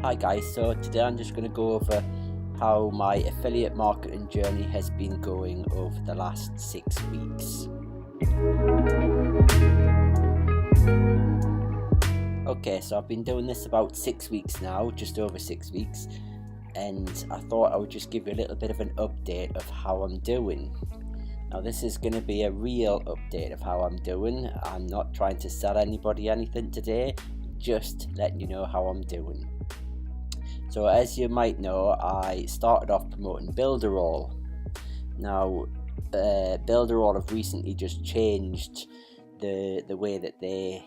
Hi guys, so today I'm just going to go over how my affiliate marketing journey has been going over the last 6 weeks. Okay, so I've been doing this about 6 weeks now, just over 6 weeks, and I thought I would just give you a little bit of an update of how I'm doing. Now this is going to be a real update of how I'm doing. I'm not trying to sell anybody anything today, just letting you know how I'm doing. So as you might know, I started off promoting Builderall. Now Builderall have recently just changed the way that they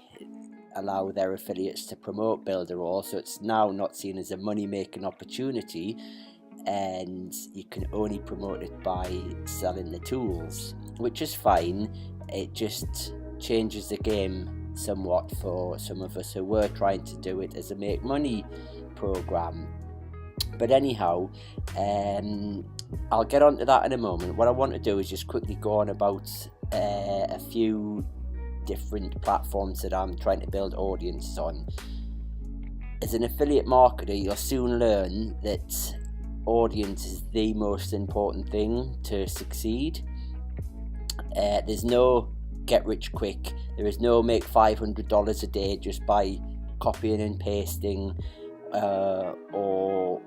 allow their affiliates to promote Builderall, so it's now not seen as a money-making opportunity, and you can only promote it by selling the tools, which is fine. It just changes the game somewhat for some of us who were trying to do it as a make money program. But anyhow, I'll get onto that in a moment. What I want to do is just quickly go on about a few different platforms that I'm trying to build audiences on. As an affiliate marketer, you'll soon learn that audience is the most important thing to succeed. There's no get rich quick. There is no make $500 a day just by copying and pasting or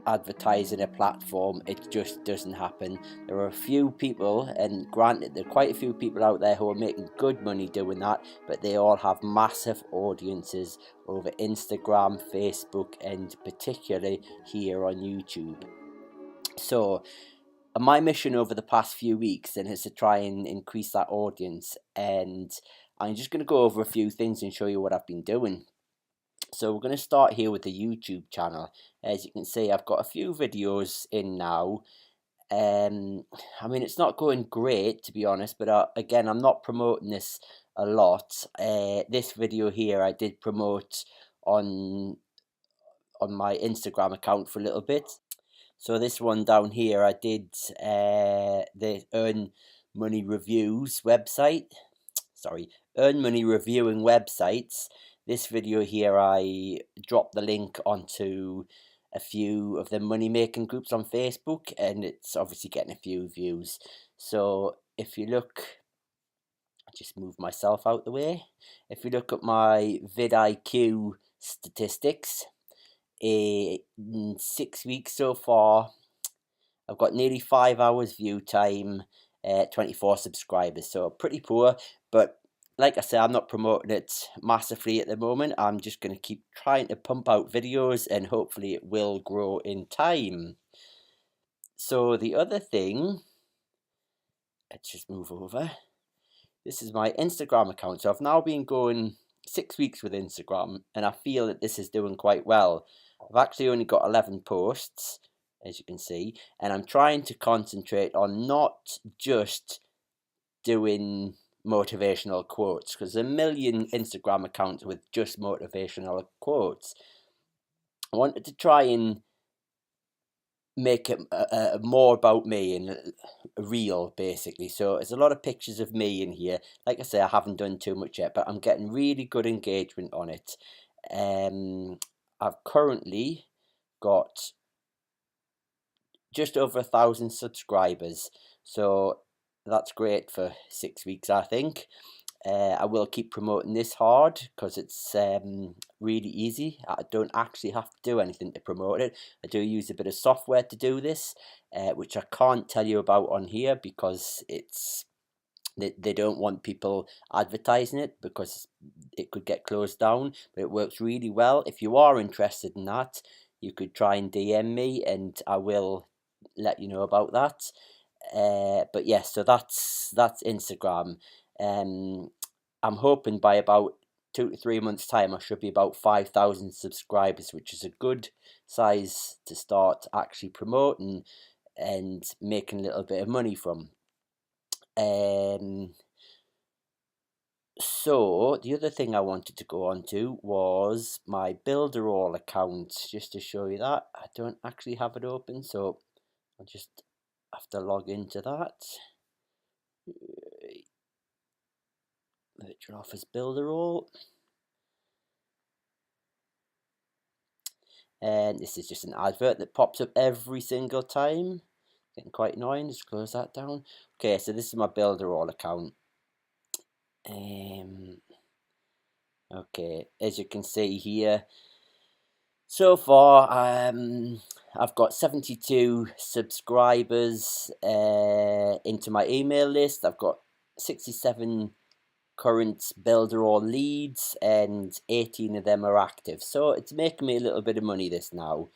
advertising a platform. It just doesn't happen. There are a few people, and granted there are quite a few people out there who are making good money doing that, but they all have massive audiences over Instagram, Facebook, and particularly here on YouTube. So my mission over the past few weeks then is to try and increase that audience, and I'm just going to go over a few things and show you what I've been doing. So we're going to start here with the YouTube channel. As you can see, I've got a few videos in now. I mean, it's not going great, to be honest, but again, I'm not promoting this a lot. This video here I did promote on my Instagram account for a little bit. So this one down here I did the Earn Money Reviews website. Sorry, Earn Money Reviewing Websites. This video here I dropped the link onto a few of the money making groups on Facebook, and it's obviously getting a few views. So if you look, I just move myself out the way. If you look at my vidIQ statistics, in 6 weeks so far, I've got nearly 5 hours view time, 24 subscribers, so pretty poor. But like I said, I'm not promoting it massively at the moment. I'm just going to keep trying to pump out videos, and hopefully it will grow in time. So the other thing, let's just move over. This is my Instagram account. So I've now been going 6 weeks with Instagram, and I feel that this is doing quite well. I've actually only got 11 posts, as you can see, and I'm trying to concentrate on not just doing motivational quotes, because there's a million Instagram accounts with just motivational quotes. I wanted to try and make it more about me and real, basically. So there's a lot of pictures of me in here. Like I say, I haven't done too much yet, but I'm getting really good engagement on it. I've currently got just over 1,000 subscribers, so that's great for 6 weeks, I think. I will keep promoting this hard because it's really easy. I don't actually have to do anything to promote it. I do use a bit of software to do this, which I can't tell you about on here because they don't want people advertising it because it could get closed down. But it works really well. If you are interested in that, you could try and DM me, and I will let you know about that. But yes, so that's Instagram. I'm hoping by about 2 to 3 months time I should be about 5,000 subscribers, which is a good size to start actually promoting and making a little bit of money from. So the other thing I wanted to go on to was my Builderall account, just to show you that. I don't actually have it open, so I'll just have to log into that. Virtual Office Builderall. And this is just an advert that pops up every single time. Getting quite annoying. Just close that down. Okay, so this is my Builderall account. Okay, as you can see here, so far I've got 72 subscribers into my email list. I've got 67 current Builderall leads, and 18 of them are active. So it's making me a little bit of money this now.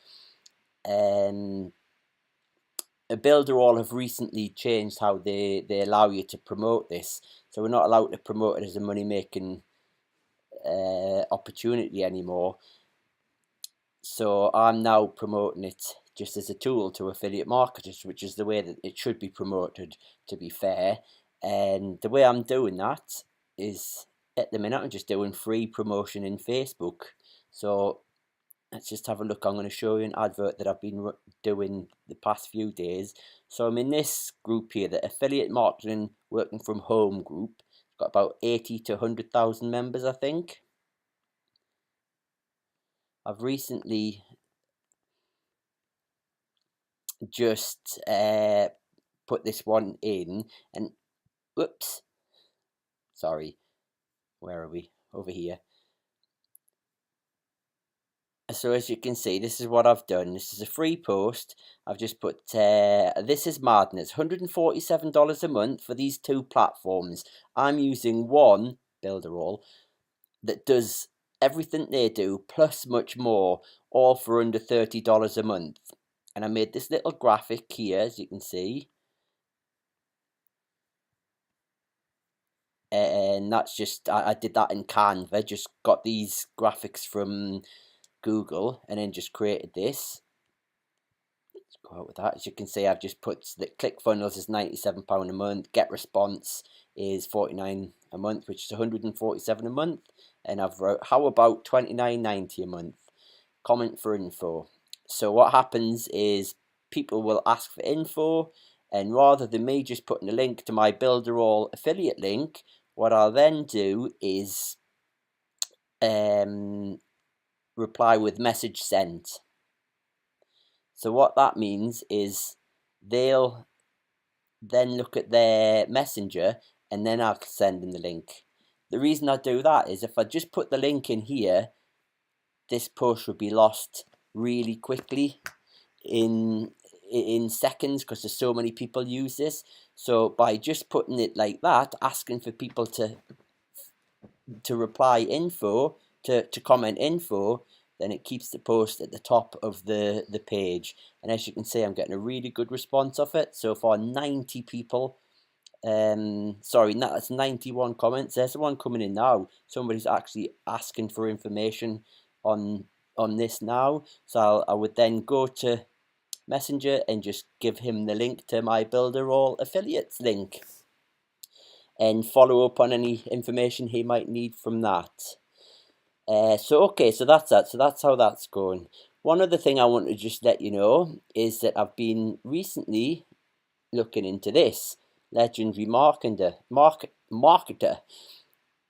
Builderall have recently changed how they allow you to promote this. So we're not allowed to promote it as a money-making opportunity anymore. So I'm now promoting it just as a tool to affiliate marketers, which is the way that it should be promoted, to be fair. And the way I'm doing that is, at the minute, I'm just doing free promotion in Facebook. So let's just have a look. I'm going to show you an advert that I've been doing the past few days. So I'm in this group here, the Affiliate Marketing Working From Home group. It's got about 80 to 100,000 members, I think. I've recently just put this one in, and whoops, sorry, where are we? Over here. So as you can see, this is what I've done. This is a free post. I've just put this is madness, $147 a month for these two platforms. I'm using one Builderall that does everything they do plus much more, all for under $30 a month. And I made this little graphic here, as you can see. And that's just, I did that in Canva, just got these graphics from Google and then just created this. Let's go out with that. As you can see, I've just put that ClickFunnels is £97 a month, GetResponse is $49 a month, which is $147 a month, and I've wrote, how about $29.90 a month? Comment for info. So what happens is people will ask for info, and rather than me just putting a link to my Builderall affiliate link, what I'll then do is reply with message sent. So what that means is they'll then look at their messenger and then I'll send them the link. The reason I do that is if I just put the link in here, this post would be lost really quickly in seconds because there's so many people use this. So by just putting it like that, asking for people to reply info, to comment info, then it keeps the post at the top of the page. And as you can see, I'm getting a really good response off it. So far, 90 people, sorry, that's 91 comments. There's one coming in now. Somebody's actually asking for information on this now. So I would then go to Messenger and just give him the link to my Builderall affiliates link and follow up on any information he might need from that. So that's that. So that's how that's going. One other thing I want to just let you know is that I've been recently looking into this Legendary Marketer.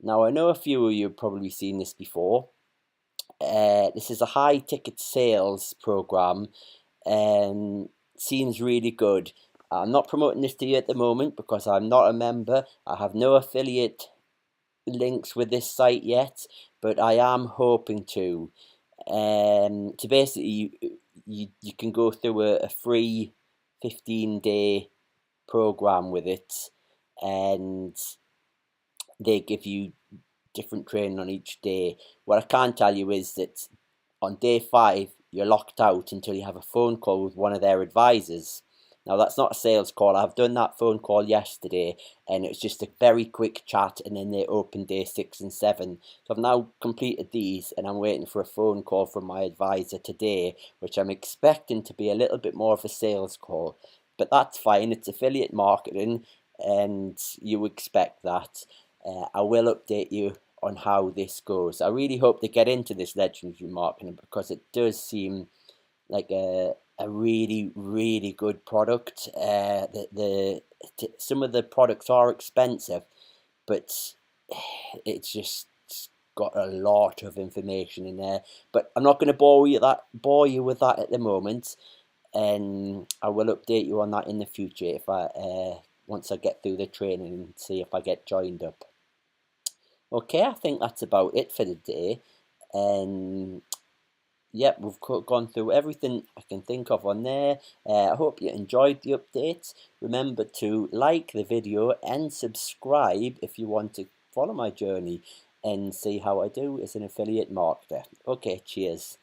Now I know a few of you have probably seen this before. This is a high ticket sales program, and seems really good. I'm not promoting this to you at the moment because I'm not a member. I have no affiliate links with this site yet, but I am hoping to. So basically, you can go through a free 15-day program with it, and they give you different training on each day. What I can tell you is that on day 5, you're locked out until you have a phone call with one of their advisors. Now, that's not a sales call. I've done that phone call yesterday, and it was just a very quick chat, and then they opened day 6 and 7. So I've now completed these, and I'm waiting for a phone call from my advisor today, which I'm expecting to be a little bit more of a sales call. But that's fine. It's affiliate marketing, and you expect that. I will update you on how this goes. I really hope they get into this legendary marketing because it does seem like a really good product. Some of the products are expensive, but it's just got a lot of information in there, but I'm not going to bore you with that at the moment, and I will update you on that in the future if I once I get through the training and see if I get joined up. Okay, I think that's about it for the day, and yep, we've gone through everything I can think of on there. I hope you enjoyed the updates. Remember to like the video and subscribe if you want to follow my journey and see how I do as an affiliate marketer. Okay, cheers.